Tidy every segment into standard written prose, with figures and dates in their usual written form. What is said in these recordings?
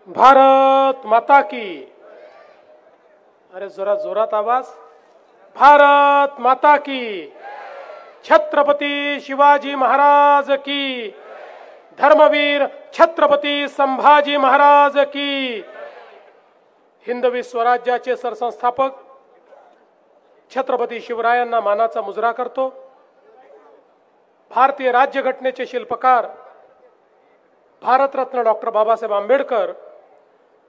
भारत माता की। अरे जरा जोरात आवाज। भारत माता की। छत्रपती शिवाजी महाराज की। धर्मवीर छत्रपती संभाजी महाराज की। हिंदवी स्वराज्याचे सरसंस्थापक छत्रपती शिवरायांना मानाचा मुजरा करतो। भारतीय राज्यघटनेचे शिल्पकार भारतरत्न डॉक्टर बाबासाहेब आंबेडकर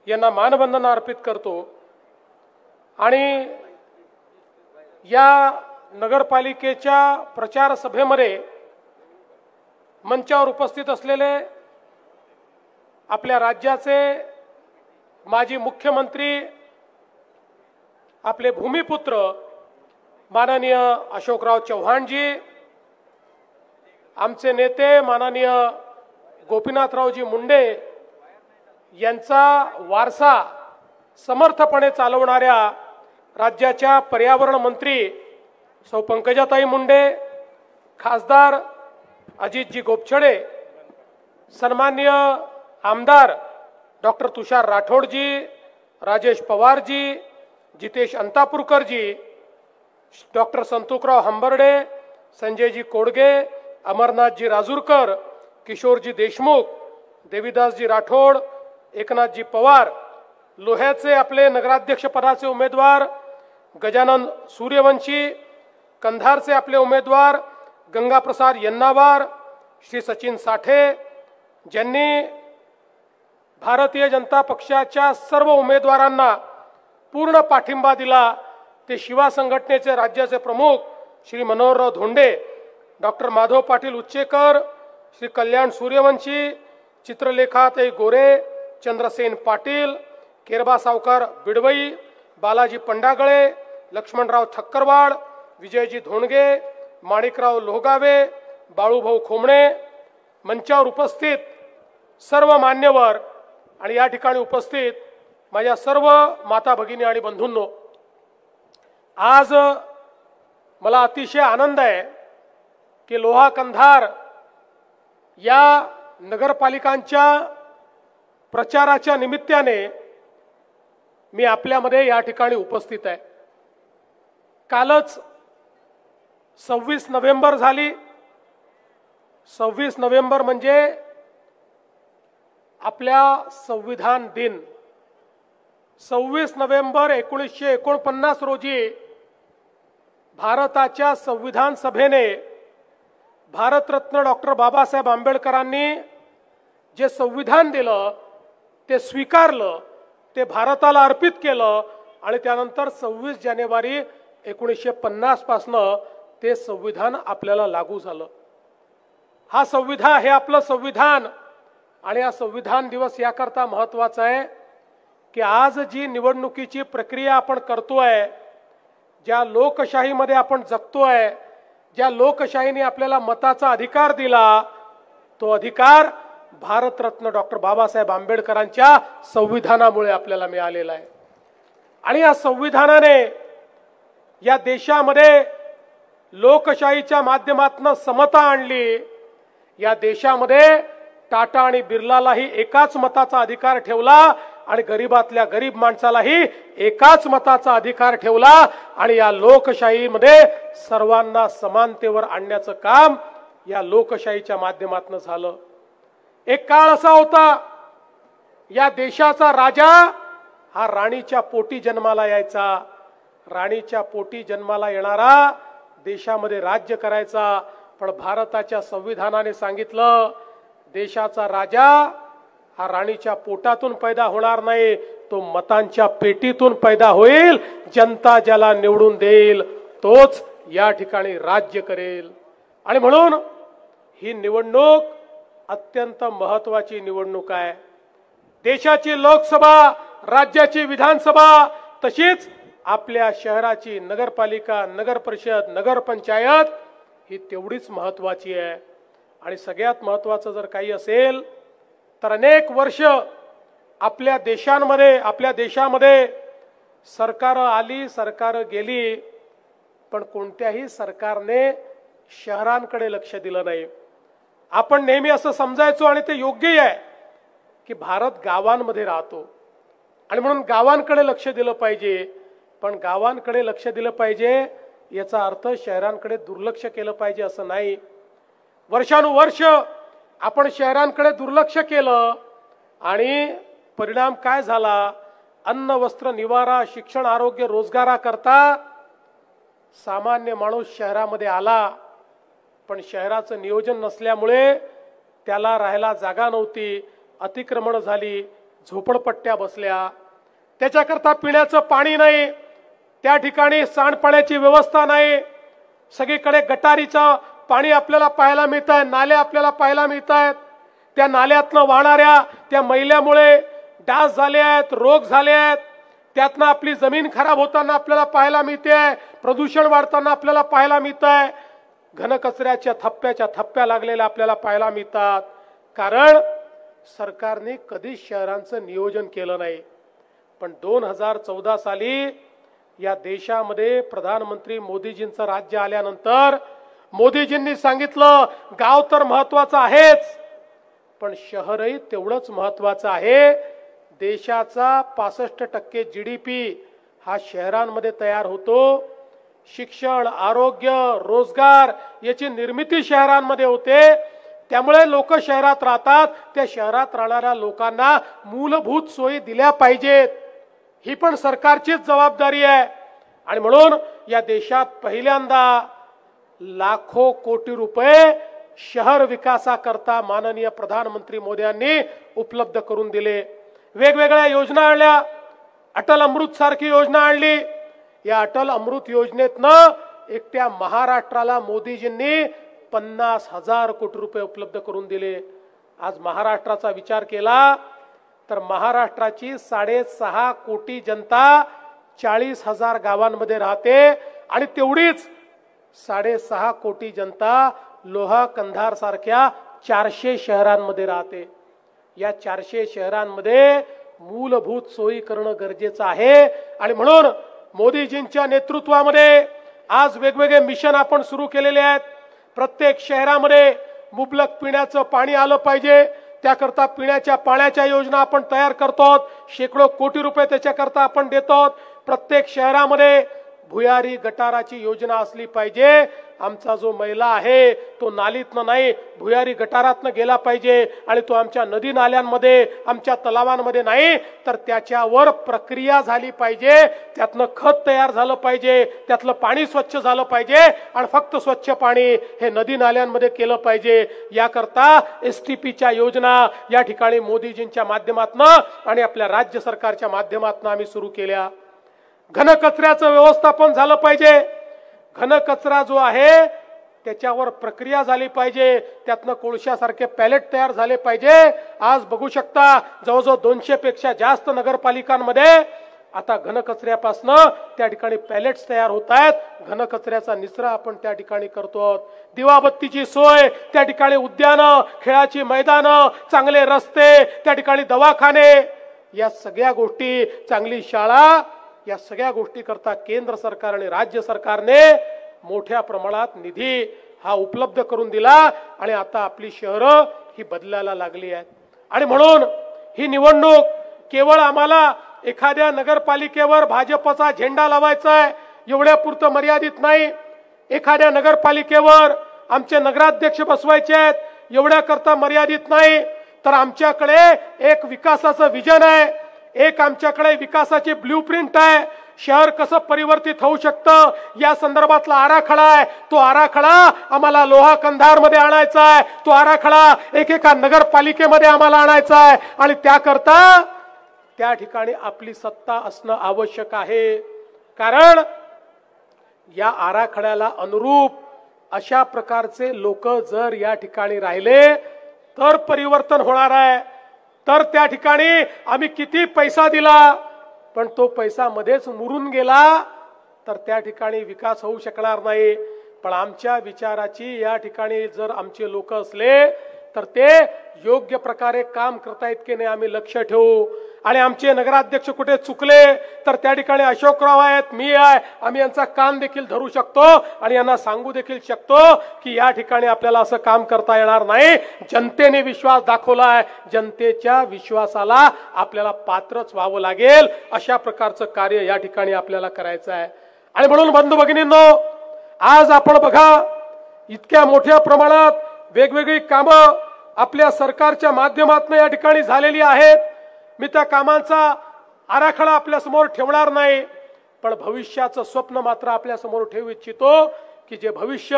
यांना मानवंदना अर्पित करतो। आणि या नगरपालिकेच्या प्रचार सभेमध्ये मंचावर उपस्थित असलेले आपल्या राज्याचे माजी मुख्यमंत्री आपले भूमिपुत्र माननीय अशोकराव चव्हाणजी, आमचे नेते माननीय गोपीनाथरावजी मुंडे यांचा वारसा समर्थपणे चालवणाऱ्या राज्याच्या पर्यावरण मंत्री सौ पंकजाताई मुंडे, खासदार अजितजी गोपछडे, सन्माननीय आमदार डॉक्टर तुषार राठोडजी, राजेश पवारजी, जितेश अंतापूरकरजी, डॉक्टर संतोकराव हंबर्डे, संजयजी कोडगे, अमरनाथजी राजूरकर, किशोरजी देशमुख, देवीदासजी राठोड, एकनाथजी पवार, लोह्याचे आपले नगराध्यक्ष पदाचे उमेदवार गजानन सूर्यवंशी, कंधारचे आपले उमेदवार गंगाप्रसाद यन्नावार, श्री सचिन साठे, ज्यांनी भारतीय जनता पक्षाच्या सर्व उमेदवारांना पूर्ण पाठिंबा दिला, ते शिवा संघटनेचे राज्याचे प्रमुख श्री मनोहरराव धोंडे, डॉक्टर माधव पाटील उच्चेकर, श्री कल्याण सूर्यवंशी, चित्रलेखाताई गोरे, चंद्रसेन पाटील, केरबा सावकार बिडवई, बालाजी पंडागळे, लक्ष्मणराव ठक्करवाड, विजयजी धोंडगे, माणिकराव लोहगावे, बाळूभाऊ खोमणे, मंचावर उपस्थित सर्व मान्यवर आणि या ठिकाणी उपस्थित माझ्या सर्व माता भगिनी आणि बंधूंनो, आज मला अतिशय आनंद आहे की लोहा कंधार या नगरपालिकांच्या प्रचाराच्या निमित्ताने मी आपल्यामध्ये या ठिकाणी उपस्थित आहे। कालच 26 नोव्हेंबर झाली। 26 नोव्हेंबर म्हणजे आपल्या संविधान दिन। 26 नोव्हेंबर 1949 रोजी भारताच्या संविधान सभेने भारतरत्न डॉक्टर बाबासाहेब आंबेडकरांनी जे संविधान दिलं ते स्वीकारलं, ते भारताला अर्पित केलं आणि त्यानंतर 26 जानेवारी 1950 पासून ते संविधान आपल्याला लागू झालं। हा संविधान हे आपलं संविधान आणि हा संविधान दिवस याकरता महत्त्वाचा आहे की आज जी निवडणुकीची प्रक्रिया आपण करतोय, ज्या लोकशाहीमध्ये आपण जगतोय, ज्या लोकशाहीने आपल्याला मताचा अधिकार दिला, तो अधिकार भारतरत्न डॉक्टर बाबासाहेब आंबेडकरांच्या संविधानामुळे आपल्याला मिळालेला आहे। आणि या संविधानाने या देशामध्ये लोकशाहीच्या माध्यमातून समता आणली। या देशामध्ये टाटा आणि बिर्लालाही एकाच मताचा अधिकार ठेवला आणि गरीबातल्या गरीब माणसालाही एकाच मताचा अधिकार ठेवला आणि या लोकशाहीमध्ये सर्वांना समानतेवर आणण्याचं काम या लोकशाहीच्या माध्यमातून झालं। एक काळ असा होता, या देशाचा राजा हा राणीच्या पोटी जन्माला यायचा। राणीच्या पोटी जन्माला येणारा देशामध्ये राज्य करायचा, पण भारताच्या संविधानाने सांगितलं देशाचा राजा हा राणीच्या पोटातून पैदा होणार नाही, तो मतांच्या पेटीतून पैदा होईल। जनता ज्याला निवडून देईल तोच या ठिकाणी राज्य करेल। आणि म्हणून ही निवडणूक अत्यंत महत्त्वाची निवडणूक आहे। देशाची लोकसभा, राज्याची विधानसभा, तशीच आपल्या शहराची नगरपालिका, नगरपरिषद, नगरपंचायत ही तेवढीच महत्त्वाची आहे। आणि सगळ्यात महत्त्वाचं जर काही असेल तर अनेक वर्ष आपल्या देशामध्ये सरकार आली, सरकार गेली, पण कोणत्याही सरकारने शहरांकडे लक्ष दिलं नाही। आपण नेहमी असं समजायचो आणि ते योग्यही आहे की भारत गावांमध्ये राहतो आणि म्हणून गावांकडे लक्ष दिलं पाहिजे. पण गावांकडे लक्ष दिलं पाहिजे याचा अर्थ शहरांकडे दुर्लक्ष केलं पाहिजे असं नाही. वर्षानुवर्ष आपण शहरांकडे दुर्लक्ष केलं आणि परिणाम काय झाला? अन्न वस्त्र निवारा शिक्षण आरोग्य रोजगाराकरता सामान्य माणूस शहरामध्ये आला, पण शहराचं नियोजन नसल्यामुळे त्याला राहायला जागा नव्हती, अतिक्रमण झाली, झोपडपट्ट्या बसल्या, त्याच्याकरता पिण्याचं पाणी नाही, त्या ठिकाणी सांडपाण्याची व्यवस्था नाही, सगळीकडे गटारीचं पाणी आपल्याला पाहायला मिळत आहे, नाले आपल्याला पाहायला मिळत आहेत, त्या नाल्यातनं वाहणाऱ्या त्या मैल्यामुळे डास झाले आहेत, रोग झाले आहेत, त्यातनं आपली जमीन खराब होताना आपल्याला पाहायला मिळते, प्रदूषण वाढताना आपल्याला पाहायला मिळत आहे, घनकचऱ्याच्या थप्प्या लागलेल्या आपल्याला पाहायला मिळतात. कारण सरकारने कधीच शहरांचं नियोजन केलं नाही. पण 2014 साली या देशामध्ये प्रधानमंत्री मोदीजींचं राज्य आल्यानंतर मोदीजींनी सांगितलं गाव तर महत्वाचं आहेच, पण शहरही तेवढंच महत्वाचं आहे. देशाचा 65% GDP हा शहरांमध्ये तयार होतो. शिक्षण आरोग्य रोजगार याची निर्मिती शहरांमध्ये होते. त्यामुळे लोक शहरात राहतात. त्या शहरात राहणाऱ्या लोकांना मूलभूत सोयी दिल्या पाहिजेत, ही पण सरकारचीच जबाबदारी आहे. आणि म्हणून या देशात पहिल्यांदा लाखो कोटी रुपये शहर विकासाकरता माननीय प्रधानमंत्री मोदींनी उपलब्ध करून दिले. वेगवेगळ्या योजना आणल्या. अटल अमृत सारखी योजना आणली. या अटल अमृत योजनेतनं एकट्या महाराष्ट्राला मोदीजींनी 50,000 कोटी रुपये उपलब्ध करून दिले. आज महाराष्ट्राचा विचार केला तर महाराष्ट्राची 6.5 कोटी जनता 40,000 गावांमध्ये राहते आणि तेवढीच 6.5 कोटी जनता लोहा कंधार सारख्या 400 शहरांमध्ये राहते. या 400 शहरांमध्ये मूलभूत सोयी करणं गरजेचं आहे. आणि म्हणून मोदीजींच्या नेतृत्वामध्ये आज वेगवेगळे मिशन आपण सुरू केलेले आहेत. प्रत्येक शहरामध्ये मुबलक पिण्याचं पाणी आलं पाहिजे, त्याकरता पिण्याच्या पाण्याच्या योजना आपण तयार करतो. शेकडो कोटी रुपये त्याच्याकरता आपण देतो. प्रत्येक शहरामध्ये भुयारी गटाराची योजना असली पाहिजे. आमचा जो मैला आहे तो नालीतनं नाही भुयारी गटारातनं गेला पाहिजे आणि तो आमच्या नदी नाल्यांमध्ये आमच्या तलावांमध्ये नाही तर त्याच्यावर प्रक्रिया झाली पाहिजे, त्यातनं खत तयार झालं पाहिजे, त्यातलं पाणी स्वच्छ झालं पाहिजे आणि फक्त स्वच्छ पाणी हे नदी नाल्यांमध्ये केलं पाहिजे. याकरता STPच्या योजना या ठिकाणी मोदीजींच्या माध्यमातून आणि आपल्या राज्य सरकारच्या माध्यमातून आम्ही सुरू केल्या. घनकचऱ्याचं व्यवस्थापन झालं पाहिजे. घनकचरा जो आहे त्याच्यावर प्रक्रिया झाली पाहिजे, त्यातनं कोळशासारखे पॅलेट तयार झाले पाहिजे. आज बघू शकता जवळजवळ 200 पेक्षा जास्त नगरपालिकांमध्ये आता घनकचऱ्यापासनं त्या ठिकाणी पॅलेट्स तयार होत आहेत. घनकचऱ्याचा निचरा आपण त्या ठिकाणी करतो. दिवाबत्तीची सोय त्या ठिकाणी, उद्यानं, खेळाची मैदानं, चांगले रस्ते, त्या ठिकाणी दवाखाने, या सगळ्या गोष्टी, चांगली शाळा, या सगळ्या गोष्टी करता केंद्र सरकार आणि राज्य सरकारने मोठ्या प्रमाणात निधी हा उपलब्ध करून दिला आणि आता आपली शहरं ही बदलायला लागली आहेत. आणि म्हणून ही निवडणूक केवळ आम्हाला एखाद्या नगरपालिकेवर भाजपचा झेंडा लावायचा आहे एवढ्यापुरतं मर्यादित नाही. एखाद्या नगरपालिकेवर आमचे नगराध्यक्ष बसवायचे आहेत एवढ्याकरता मर्यादित नाही, तर आमच्याकडे एक विकासाचं विजन आहे, एक आमच्याकडे विकासाची ब्ल्यूप्रिंट आहे. शहर कसं परिवर्तित होऊ शकतं या संदर्भातला आराखडा आहे. तो आराखडा आम्हाला लोहा कंधारमध्ये आणायचा आहे. तो आराखडा एकेका नगरपालिकेमध्ये आम्हाला आणायचा आहे आणि त्याकरता त्या ठिकाणी आपली सत्ता असणं आवश्यक आहे. कारण या आराखड्याला अनुरूप अशा प्रकारचे लोक जर या ठिकाणी राहिले तर परिवर्तन होणार आहे. तर त्या ठिकाणी आम्ही किती पैसा दिला पण तो पैसा मध्येच मुरून गेला तर त्या ठिकाणी विकास होऊ शकणार नाही. पण आमच्या विचाराची या ठिकाणी जर आमचे लोक असले तर ते योग्य प्रकारे काम करतायत की नाही आम्ही लक्ष ठेवू. आणि आमचे नगराध्यक्ष कुठे चुकले तर त्या ठिकाणी अशोकराव आहेत, मी आहे, आम्ही यांचा कान देखील धरू शकतो आणि यांना सांगू देखील शकतो की या ठिकाणी आपल्याला असं काम करता येणार नाही. जनतेने विश्वास दाखवलाय, जनतेच्या विश्वासाला आपल्याला पात्रच व्हावं लागेल. अशा प्रकारचं कार्य या ठिकाणी आपल्याला करायचं आहे. आणि म्हणून बंधू भगिनींनो, आज आपण बघा इतक्या मोठ्या प्रमाणात वेगवेगळी कामं आपल्या सरकारच्या माध्यमातून या ठिकाणी झालेली आहेत. मी त्या कामांचा आराखडा आपल्या समोर ठेवणार नाही, पण भविष्याचं स्वप्न मात्र आपल्या समोर ठेवू इच्छितो की जे भविष्य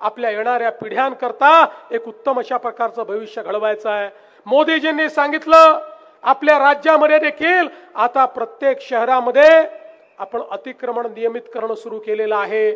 आपल्या येणाऱ्या पिढ्यांकरता एक उत्तम अशा प्रकारचं भविष्य घडवायचं आहे. मोदीजींनी सांगितलं आपल्या राज्यामध्ये देखील आता प्रत्येक शहरामध्ये आपण अतिक्रमण नियमित करणं सुरू केलेलं आहे.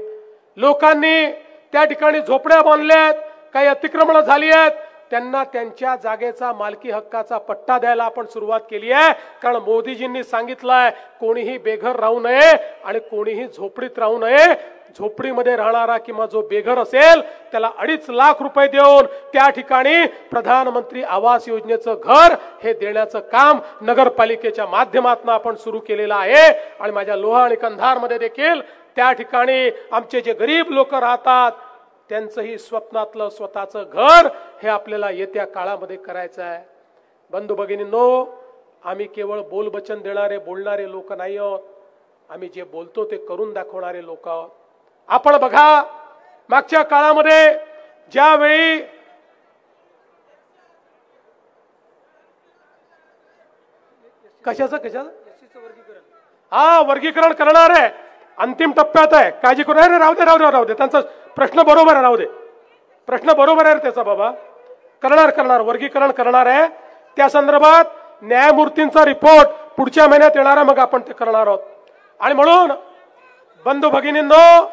लोकांनी त्या ठिकाणी झोपड्या बांधल्यात, काही अतिक्रमण झाली आहेत, त्यांना त्यांच्या जागेचा मालकी हक्काचा पट्टा द्यायला आपण सुरुवात केली आहे. कारण मोदीजींनी सांगितलंय कोणीही बेघर राहू नये आणि कोणीही झोपडीत राहू नये. झोपडीमध्ये राहणारा किंवा जो बेघर असेल त्याला 2.5 लाख रुपये देऊन त्या ठिकाणी प्रधानमंत्री आवास योजनेचं घर हे देण्याचं काम नगरपालिकेच्या माध्यमातून आपण सुरू केलेलं आहे. आणि माझ्या लोहा आणि कंधारमध्ये देखील त्या ठिकाणी आमचे जे गरीब लोक राहतात त्यांचंही स्वप्नातलं स्वतःचं घर हे आपल्याला येत्या काळामध्ये करायचं आहे. बंधू भगिनींनो, आम्ही केवळ बोलबचन देणारे बोलणारे लोक नाही आहोत, आम्ही जे बोलतो ते करून दाखवणारे लोक आहोत. आपण बघा मागच्या काळामध्ये ज्यावेळी कशाचं वर्गीकरण करणार आहे, अंतिम टप्प्यात आहे, काळजी करू नये. राहू दे त्यांचा प्रश्न बरोबर आहे, राहू दे, प्रश्न बरोबर आहे त्याचा बाबा. करणार वर्गीकरण करणार आहे. त्या संदर्भात न्यायमूर्तींचा रिपोर्ट पुढच्या महिन्यात येणार आहे, मग आपण ते करणार आहोत. आणि म्हणून बंधू भगिनींनो,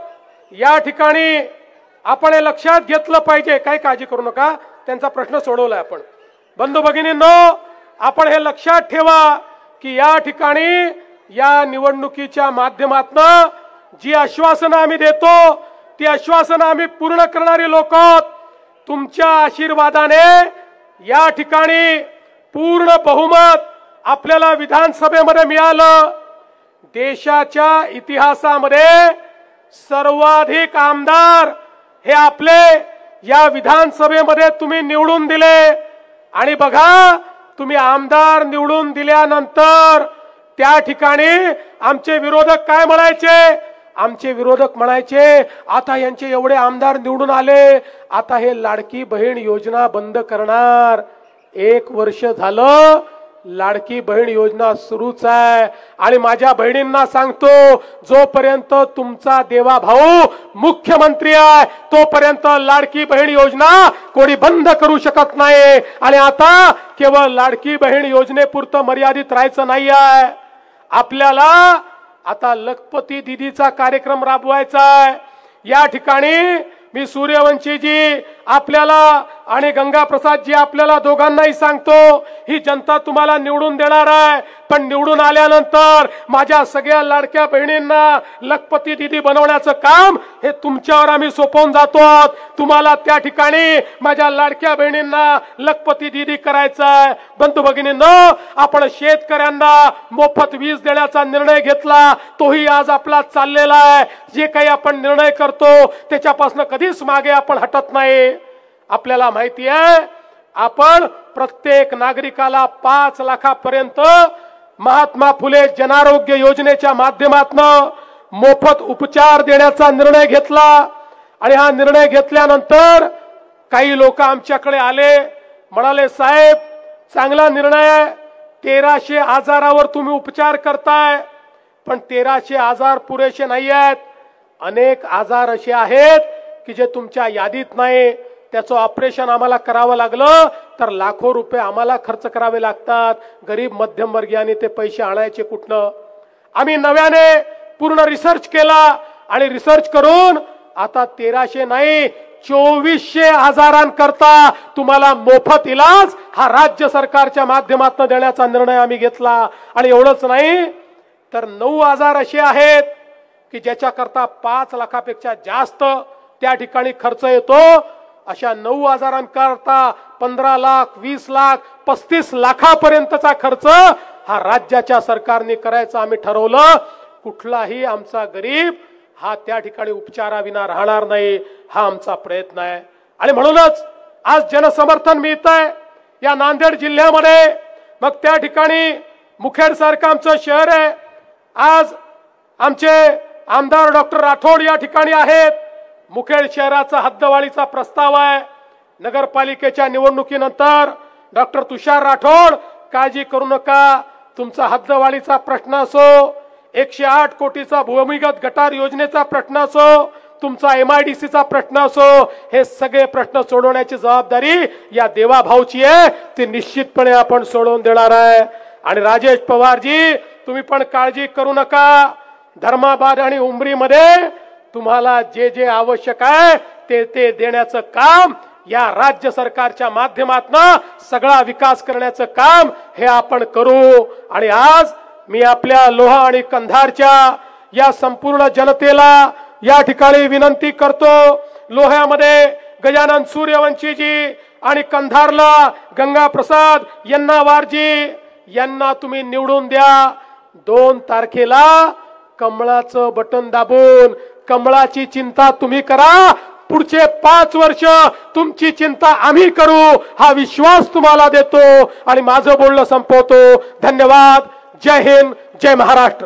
या ठिकाणी आपण हे लक्षात घेतलं पाहिजे, काही काळजी करू नका, त्यांचा प्रश्न सोडवलाय आपण. बंधू भगिनींनो, आपण हे लक्षात ठेवा की या ठिकाणी या निवडणुकीच्या माध्यमातून जी आश्वासनं आम्ही देतो ती आश्वासनं आम्ही पूर्ण करणारी लोक आहोत. तुमच्या आशीर्वादाने या ठिकाणी पूर्ण बहुमत आपल्याला विधानसभेमध्ये मिळालं. देशाच्या इतिहासामध्ये सर्वाधिक आमदार हे आपले या विधानसभेमध्ये तुम्ही निवडून दिले. आणि बघा, तुम्ही आमदार निवडून दिल्यानंतर त्या ठिकाणी आमचे विरोधक काय म्हणायचे? आमचे विरोधक म्हणायचे आता यांचे एवढे आमदार निवडून आले, आता हे लाडकी बहीण योजना बंद करणार. 1 वर्ष झालं लाडकी बहीण योजना सुरूच आहे. आणि माझ्या बहिणींना सांगतो, जोपर्यंत तुमचा देवा भाऊ मुख्यमंत्री आहे तोपर्यंत लाडकी बहीण योजना कोणी बंद करू शकत नाही. आणि आता केवळ लाडकी बहीण योजनेपुरतं मर्यादित राहायचं नाही आहे, आपल्याला आता लखपती दीदीचा कार्यक्रम राबवायचा आहे. या ठिकाणी मी सूर्यवंशीजी आपल्याला आणि गंगाप्रसादजी आपल्याला दोघांनाही सांगतो, ही जनता तुम्हाला निवडून देणार आहे, पण निवडून आल्यानंतर माझ्या सगळ्या लाडक्या बहिणींना लखपती दीदी बनवण्याचं काम हे तुमच्यावर आम्ही सोपवून जातो. तुम्हाला त्या ठिकाणी माझ्या लाडक्या बहिणींना लखपती दीदी करायचं आहे. बंधू भगिनींनो, आपण शेतकऱ्यांना मोफत वीज देण्याचा निर्णय घेतला, तोही आज आपला चाललेला आहे. जे काही आपण निर्णय करतो त्याच्यापासून कधीच मागे आपण हटत नाही. आपल्याला माहिती आहे, आपण प्रत्येक नागरिकाला 5 लाखापर्यंत महात्मा फुले जनारोग्य योजनेच्या माध्यमातून मोफत उपचार देण्याचा निर्णय घेतला. आणि हा निर्णय घेतल्यानंतर काही लोक आमच्याकडे आले, म्हणाले साहेब चांगला निर्णय आहे, 1300 आजारावर तुम्ही उपचार करताय, पण 1300 आजार पुरेसे नाही आहेत. अनेक आजार असे आहेत की जे तुमच्या यादीत नाही. त्याचं ऑपरेशन आम्हाला करावं लागलं तर लाखो रुपये आम्हाला खर्च करावे लागतात. गरीब मध्यमवर्गीयांनी ते पैसे आणायचे कुठनं? आम्ही नव्याने पूर्ण रिसर्च केला आणि रिसर्च करून आता 1300 नाही 2400 आजारांकरता तुम्हाला मोफत इलाज हा राज्य सरकारच्या माध्यमातून देण्याचा निर्णय आम्ही घेतला. आणि एवढंच नाही तर 9 आजार असे आहेत की ज्याच्याकरता 5 लाखापेक्षा जास्त त्या ठिकाणी खर्च येतो. अशा 9 आजारांकरता 15 लाख, 20 लाख, 35 लाखापर्यंतचा खर्च हा राज्याच्या सरकारने करायचं आम्ही ठरवलं. कुठलाही आमचा गरीब हा त्या ठिकाणी उपचाराविना राहणार नाही, हा आमचा प्रयत्न आहे. आणि म्हणूनच आज जनसमर्थन मिळतंय या नांदेड जिल्ह्यामध्ये. मग त्या ठिकाणी मुखेड सारखं आमचं शहर आहे. आज आमचे आमदार डॉक्टर राठोड या ठिकाणी आहेत. मुखेड शहराचा हद्दवाढीचा प्रस्ताव आहे. नगरपालिकेच्या निवडणुकीनंतर डॉक्टर तुषार राठोड काळजी करू नका, तुमचा हद्दवाढीचा प्रश्न असो, 108 कोटीचा भूमिगत गटार योजनेचा प्रश्न असो, तुमचा MIDCचा प्रश्न असो, हे सगळे प्रश्न सोडवण्याची जबाबदारी या देवाभाऊची आहे. ती निश्चितपणे आपण सोडवून देणार आहे. आणि राजेश पवारजी तुम्ही पण काळजी करू नका. धर्माबाद आणि उमरीमध्ये तुम्हाला जे जे आवश्यक आहे ते देण्याचं काम या राज्य सरकारच्या माध्यमातून सगळा विकास करण्याचं काम हे आपण करू. आणि आज मी आपल्या लोहा आणि कंधारच्या या संपूर्ण जनतेला या ठिकाणी विनंती करतो. लोह्यामध्ये गजानन सूर्यवंशीजी आणि कंधारला गंगाप्रसाद यन्नावारजी यांना तुम्ही निवडून द्या. 2 तारखेला कमळाचं बटन दाबून कमळाची चिंता तुम्ही करा. पुढचे 5 वर्ष तुमची चिंता आम्ही करू, हा विश्वास तुम्हाला देतो. आणि माझं बोलणं संपवतो. धन्यवाद. जय हिंद, जय महाराष्ट्र.